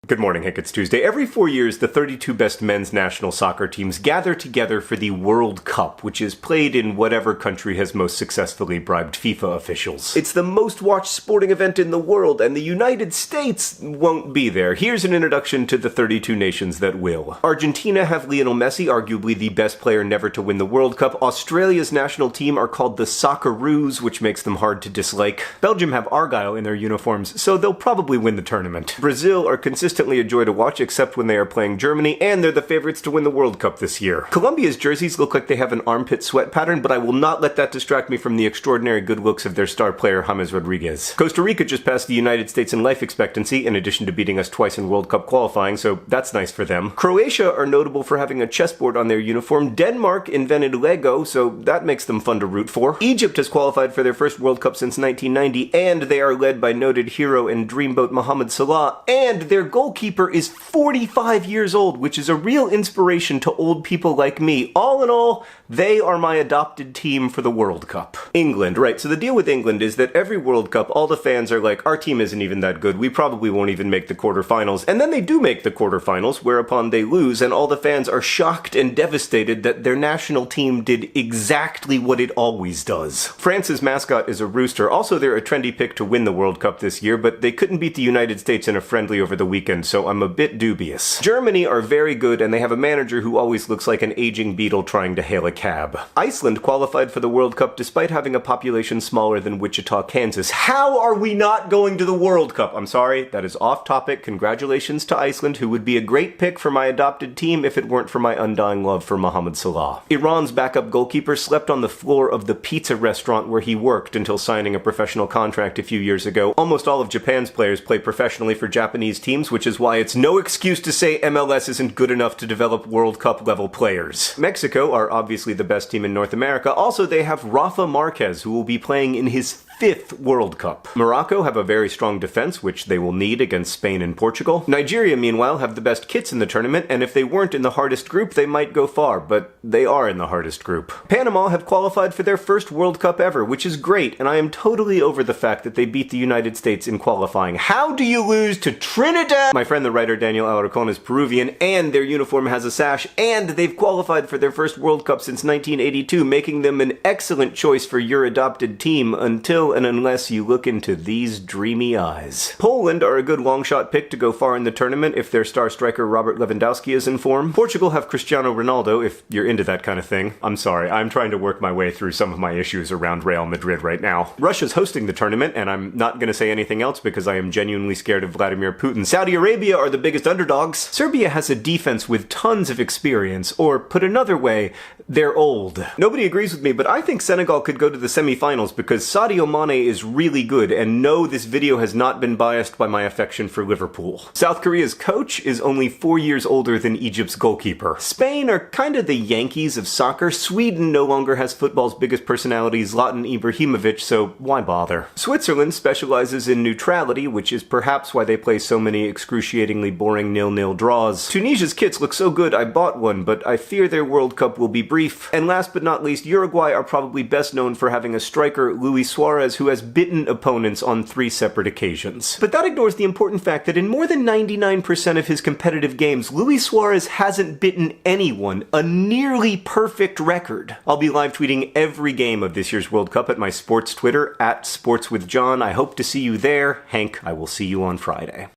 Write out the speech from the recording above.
Good morning, Hank. It's Tuesday. Every 4 years, the 32 best men's national soccer teams gather together for the World Cup, which is played in whatever country has most successfully bribed FIFA officials. It's the most watched sporting event in the world, and the United States won't be there. Here's an introduction to the 32 nations that will. Argentina have Lionel Messi, arguably the best player never to win the World Cup. Australia's national team are called the Socceroos, which makes them hard to dislike. Belgium have Argyle in their uniforms, so they'll probably win the tournament. Brazil are consistently a joy to watch, except when they are playing Germany, and they're the favorites to win the World Cup this year. Colombia's jerseys look like they have an armpit sweat pattern, but I will not let that distract me from the extraordinary good looks of their star player James Rodriguez. Costa Rica just passed the United States in life expectancy, in addition to beating us twice in World Cup qualifying, so that's nice for them. Croatia are notable for having a chessboard on their uniform. Denmark invented Lego, so that makes them fun to root for. Egypt has qualified for their first World Cup since 1990, and they are led by noted hero and dreamboat Mohamed Salah, and their goalkeeper is 45 years old, which is a real inspiration to old people like me. All in all, they are my adopted team for the World Cup. England, right, so the deal with England is that every World Cup, all the fans are like, our team isn't even that good, we probably won't even make the quarterfinals, and then they do make the quarterfinals, whereupon they lose, and all the fans are shocked and devastated that their national team did exactly what it always does. France's mascot is a rooster. Also, they're a trendy pick to win the World Cup this year, but they couldn't beat the United States in a friendly over the weekend, so I'm a bit dubious. Germany are very good, and they have a manager who always looks like an aging beetle trying to hail a cab. Iceland qualified for the World Cup despite having a population smaller than Wichita, Kansas. How are we not going to the World Cup? I'm sorry, that is off topic. Congratulations to Iceland, who would be a great pick for my adopted team if it weren't for my undying love for Mohamed Salah. Iran's backup goalkeeper slept on the floor of the pizza restaurant where he worked until signing a professional contract a few years ago. Almost all of Japan's players play professionally for Japanese teams, which is why it's no excuse to say MLS isn't good enough to develop World Cup level players. Mexico are obviously the best team in North America. Also, they have Rafa Marquez, who will be playing in his 5th World Cup. Morocco have a very strong defense, which they will need against Spain and Portugal. Nigeria, meanwhile, have the best kits in the tournament, and if they weren't in the hardest group, they might go far, but they are in the hardest group. Panama have qualified for their first World Cup ever, which is great, and I am totally over the fact that they beat the United States in qualifying. How do you lose to Trinidad? My friend the writer Daniel Alarcon is Peruvian, and their uniform has a sash, and they've qualified for their first World Cup since 1982, making them an excellent choice for your adopted team until and unless you look into these dreamy eyes. Poland are a good long-shot pick to go far in the tournament if their star striker Robert Lewandowski is in form. Portugal have Cristiano Ronaldo, if you're into that kind of thing. I'm sorry, I'm trying to work my way through some of my issues around Real Madrid right now. Russia's hosting the tournament, and I'm not going to say anything else because I am genuinely scared of Vladimir Putin. Saudi Arabia are the biggest underdogs. Serbia has a defense with tons of experience, or put another way, they're old. Nobody agrees with me, but I think Senegal could go to the semifinals because Sadio Mane is really good, and no, this video has not been biased by my affection for Liverpool. South Korea's coach is only 4 years older than Egypt's goalkeeper. Spain are kind of the Yankees of soccer. Sweden no longer has football's biggest personality, Zlatan Ibrahimovic, so why bother? Switzerland specializes in neutrality, which is perhaps why they play so many excruciatingly boring 0-0 draws. Tunisia's kits look so good I bought one, but I fear their World Cup will be brief. And last but not least, Uruguay are probably best known for having a striker, Luis Suarez, who has bitten opponents on 3 separate occasions. But that ignores the important fact that in more than 99% of his competitive games, Luis Suarez hasn't bitten anyone, a nearly perfect record. I'll be live tweeting every game of this year's World Cup at my sports Twitter, @SportsWithJohn. I hope to see you there. Hank, I will see you on Friday.